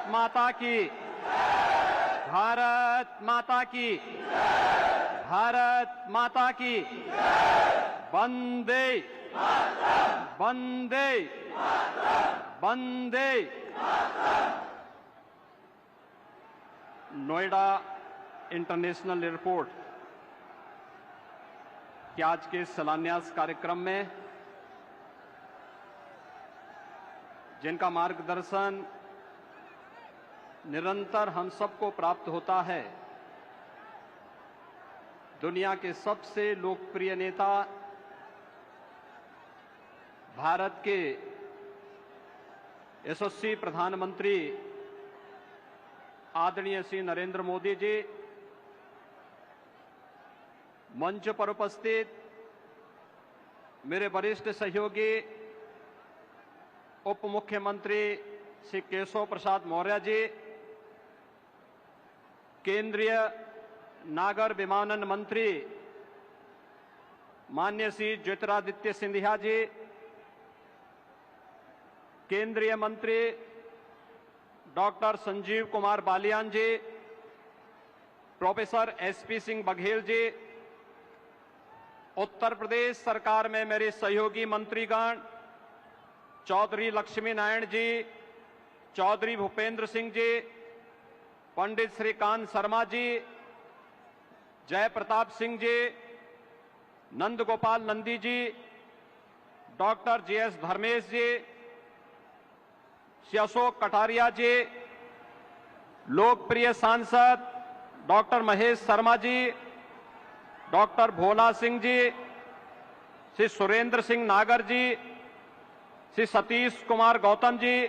माता की, भारत माता की, भारत माता की, वंदे वंदे वंदे। नोएडा इंटरनेशनल एयरपोर्ट के आज के शिलान्यास कार्यक्रम में जिनका मार्गदर्शन निरंतर हम सबको प्राप्त होता है, दुनिया के सबसे लोकप्रिय नेता, भारत के यशस्वी प्रधानमंत्री आदरणीय श्री नरेंद्र मोदी जी, मंच पर उपस्थित मेरे वरिष्ठ सहयोगी उप मुख्यमंत्री श्री केशव प्रसाद मौर्य जी, केंद्रीय नागर विमानन मंत्री माननीय श्री ज्योतिरादित्य सिंधिया जी, केंद्रीय मंत्री डॉक्टर संजीव कुमार बालियान जी, प्रोफेसर एसपी सिंह बघेल जी, उत्तर प्रदेश सरकार में मेरे सहयोगी मंत्रीगण चौधरी लक्ष्मी नारायण जी, चौधरी भूपेंद्र सिंह जी, पंडित श्रीकांत शर्मा जी, जय प्रताप सिंह जी, नंद गोपाल नंदी जी, डॉक्टर जीएस धर्मेश जी, श्री अशोक कटारिया जी, लोकप्रिय सांसद डॉक्टर महेश शर्मा जी, डॉक्टर भोला सिंह जी, श्री सुरेंद्र सिंह नागर जी, श्री सतीश कुमार गौतम जी,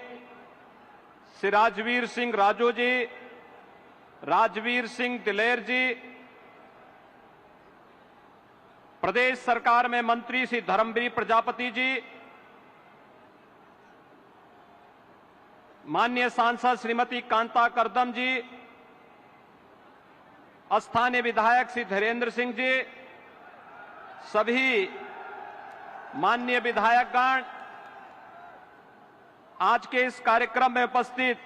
श्री राजवीर सिंह राजू जी, राजवीर सिंह दिलेर जी, प्रदेश सरकार में मंत्री श्री धर्मवीर प्रजापति जी, माननीय सांसद श्रीमती कांता करदम जी, स्थानीय विधायक श्री धीरेन्द्र सिंह जी, सभी माननीय विधायकगण, आज के इस कार्यक्रम में उपस्थित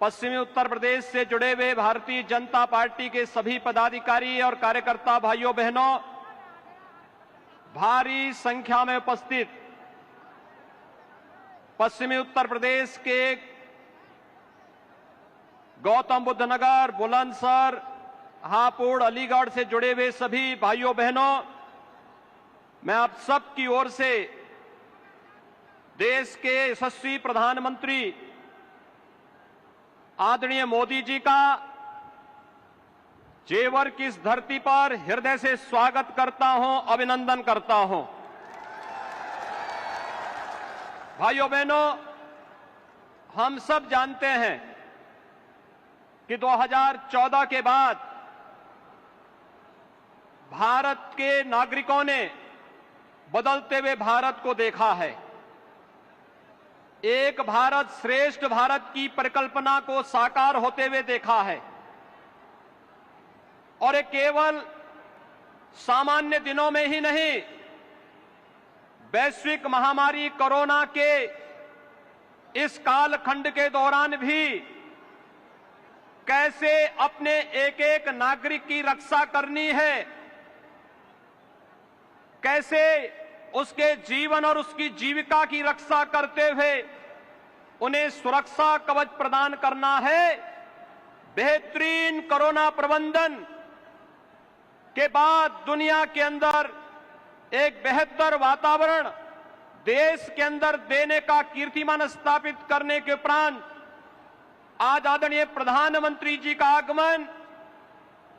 पश्चिमी उत्तर प्रदेश से जुड़े हुए भारतीय जनता पार्टी के सभी पदाधिकारी और कार्यकर्ता भाइयों बहनों, भारी संख्या में उपस्थित पश्चिमी उत्तर प्रदेश के गौतम बुद्ध नगर, बुलंदशहर, हापुड़, अलीगढ़ से जुड़े हुए सभी भाइयों बहनों, मैं आप सब की ओर से देश के यशस्वी प्रधानमंत्री आदरणीय मोदी जी का जेवर की इस धरती पर हृदय से स्वागत करता हूं, अभिनंदन करता हूं। भाइयों बहनों, हम सब जानते हैं कि 2014 के बाद भारत के नागरिकों ने बदलते हुए भारत को देखा है। एक भारत श्रेष्ठ भारत की परिकल्पना को साकार होते हुए देखा है और ये केवल सामान्य दिनों में ही नहीं, वैश्विक महामारी कोरोना के इस कालखंड के दौरान भी कैसे अपने एक एक नागरिक की रक्षा करनी है, कैसे उसके जीवन और उसकी जीविका की रक्षा करते हुए उन्हें सुरक्षा कवच प्रदान करना है। बेहतरीन कोरोना प्रबंधन के बाद दुनिया के अंदर एक बेहतर वातावरण देश के अंदर देने का कीर्तिमान स्थापित करने के उपरांत आज आदरणीय प्रधानमंत्री जी का आगमन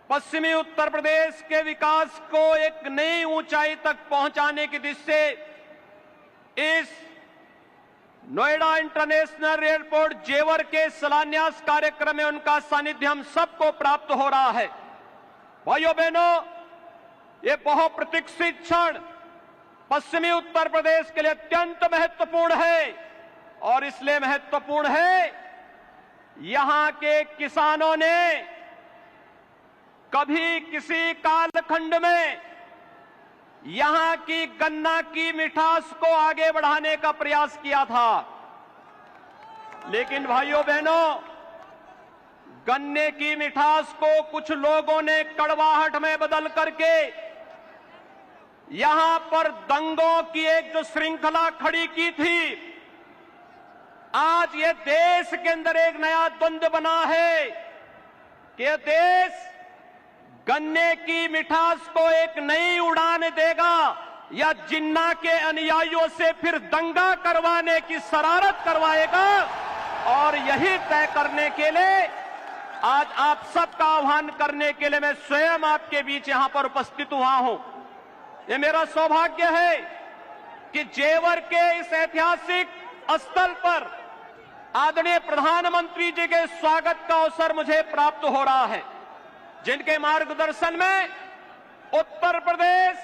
पश्चिमी उत्तर प्रदेश के विकास को एक नई ऊंचाई तक पहुंचाने की दिशा से इस नोएडा इंटरनेशनल एयरपोर्ट जेवर के शिलान्यास कार्यक्रम में उनका सानिध्य हम सबको प्राप्त हो रहा है। भाइयों बहनों, ये बहुप्रतीक्षित क्षण पश्चिमी उत्तर प्रदेश के लिए अत्यंत महत्वपूर्ण है और इसलिए महत्वपूर्ण है, यहां के किसानों ने कभी किसी कालखंड में यहां की गन्ना की मिठास को आगे बढ़ाने का प्रयास किया था। लेकिन भाइयों बहनों, गन्ने की मिठास को कुछ लोगों ने कड़वाहट में बदल करके यहां पर दंगों की एक जो श्रृंखला खड़ी की थी, आज ये देश के अंदर एक नया द्वंद्व बना है कि यह देश गन्ने की मिठास को एक नई उड़ान देगा या जिन्ना के अनुयायियों से फिर दंगा करवाने की शरारत करवाएगा। और यही तय करने के लिए आज आप सबका आह्वान करने के लिए मैं स्वयं आपके बीच यहां पर उपस्थित हुआ हूं। ये मेरा सौभाग्य है कि जेवर के इस ऐतिहासिक स्थल पर आदरणीय प्रधानमंत्री जी के स्वागत का अवसर मुझे प्राप्त हो रहा है, जिनके मार्गदर्शन में उत्तर प्रदेश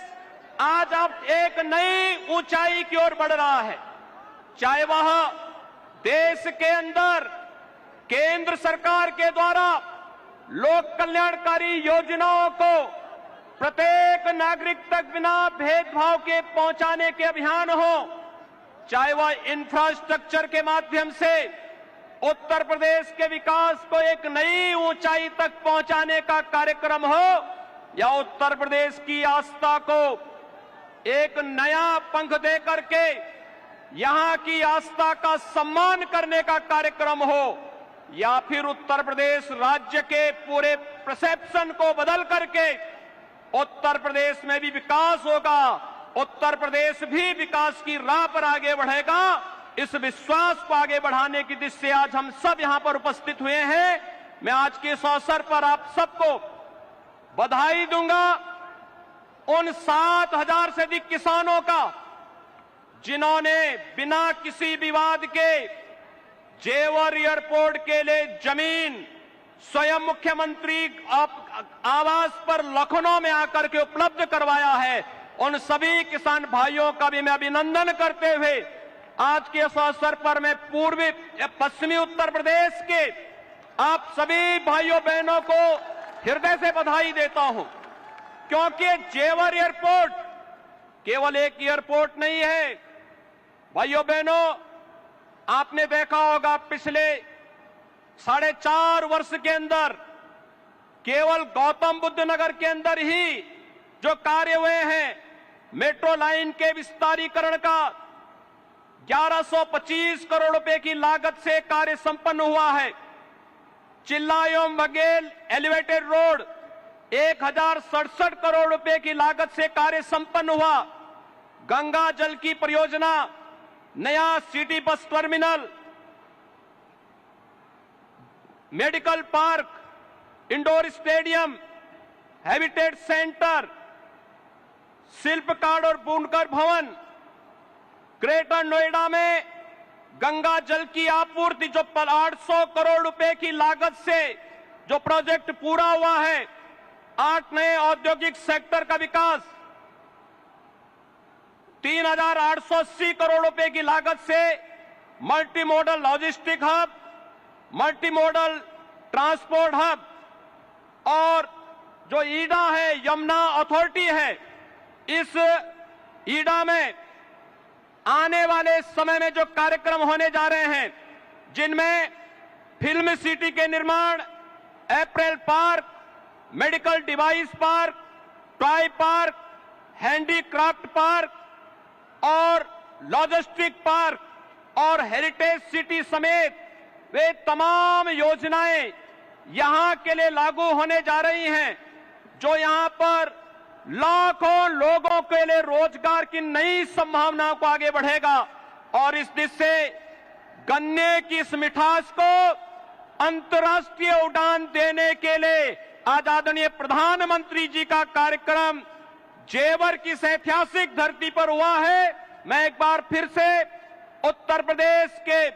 आज अब एक नई ऊंचाई की ओर बढ़ रहा है। चाहे वह देश के अंदर केंद्र सरकार के द्वारा लोक कल्याणकारी योजनाओं को प्रत्येक नागरिक तक बिना भेदभाव के पहुंचाने के अभियान हो, चाहे वह इंफ्रास्ट्रक्चर के माध्यम से उत्तर प्रदेश के विकास को एक नई ऊंचाई तक पहुंचाने का कार्यक्रम हो, या उत्तर प्रदेश की आस्था को एक नया पंख दे करके यहां की आस्था का सम्मान करने का कार्यक्रम हो, या फिर उत्तर प्रदेश राज्य के पूरे परसेप्शन को बदल करके उत्तर प्रदेश में भी विकास होगा, उत्तर प्रदेश भी विकास की राह पर आगे बढ़ेगा। इस विश्वास को आगे बढ़ाने की दिशा से आज हम सब यहां पर उपस्थित हुए हैं। मैं आज के इस अवसर पर आप सबको बधाई दूंगा उन 7,000 से अधिक किसानों का जिन्होंने बिना किसी विवाद के जेवर एयरपोर्ट के लिए जमीन स्वयं मुख्यमंत्री आवास पर लखनऊ में आकर के उपलब्ध करवाया है। उन सभी किसान भाइयों का भी मैं अभिनंदन करते हुए आज के इस अवसर पर मैं पूर्वी पश्चिमी उत्तर प्रदेश के आप सभी भाइयों बहनों को हृदय से बधाई देता हूं, क्योंकि जेवर एयरपोर्ट केवल एक एयरपोर्ट नहीं है। भाइयों बहनों, आपने देखा होगा पिछले 4.5 वर्ष के अंदर केवल गौतम बुद्ध नगर के अंदर ही जो कार्य हुए हैं, मेट्रो लाइन के विस्तारीकरण का 1125 करोड़ रुपए की लागत से कार्य संपन्न हुआ है। चिल्ला एवं बघेल एलिवेटेड रोड 1067 करोड़ रुपए की लागत से कार्य संपन्न हुआ। गंगा जल की परियोजना, नया city bus terminal, medical park, indoor stadium, habitat centre, शिल्पकार और बुनकर भवन, ग्रेटर नोएडा में गंगा जल की आपूर्ति जो 800 करोड़ रुपए की लागत से जो प्रोजेक्ट पूरा हुआ है, 8 नए औद्योगिक सेक्टर का विकास, 3,880 करोड़ रुपए की लागत से multi modal logistic hub, multi modal transport hub, और जो ईडा है, यमुना अथॉरिटी है, इस ईडा में आने वाले समय में जो कार्यक्रम होने जा रहे हैं, जिनमें फिल्म सिटी के निर्माण, apparel park, medical device park, toy park, handicraft park और लॉजिस्टिक पार्क और हेरिटेज सिटी समेत वे तमाम योजनाएं यहां के लिए लागू होने जा रही हैं, जो यहां पर लाखों लोगों के लिए रोजगार की नई संभावनाओं को आगे बढ़ेगा। और इस दिशा से गन्ने की इस मिठास को अंतर्राष्ट्रीय उड़ान देने के लिए आज आदरणीय प्रधानमंत्री जी का कार्यक्रम जेवर की इस ऐतिहासिक धरती पर हुआ है। मैं एक बार फिर से उत्तर प्रदेश के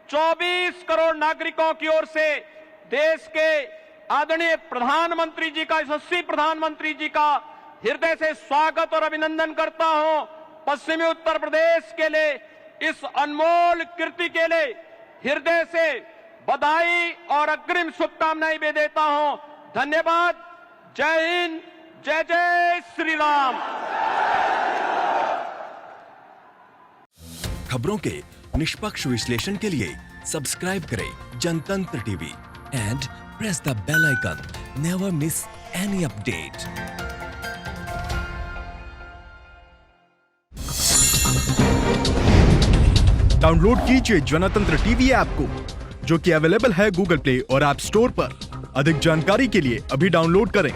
24 करोड़ नागरिकों की ओर से देश के आदरणीय प्रधानमंत्री जी का, यशस्वी प्रधानमंत्री जी का हृदय से स्वागत और अभिनंदन करता हूं। पश्चिमी उत्तर प्रदेश के लिए इस अनमोल कृति के लिए हृदय से बधाई और अग्रिम शुभकामनाएं भी देता हूं। धन्यवाद। जय हिंद, जय जय श्री राम। खबरों के निष्पक्ष विश्लेषण के लिए सब्सक्राइब करें Jantantra TV and press the bell icon. Never miss any update. Download कीजिए जनतंत्र टीवी ऐप को, जो कि अवेलेबल है गूगल प्ले और ऐप स्टोर पर। अधिक जानकारी के लिए अभी डाउनलोड करें।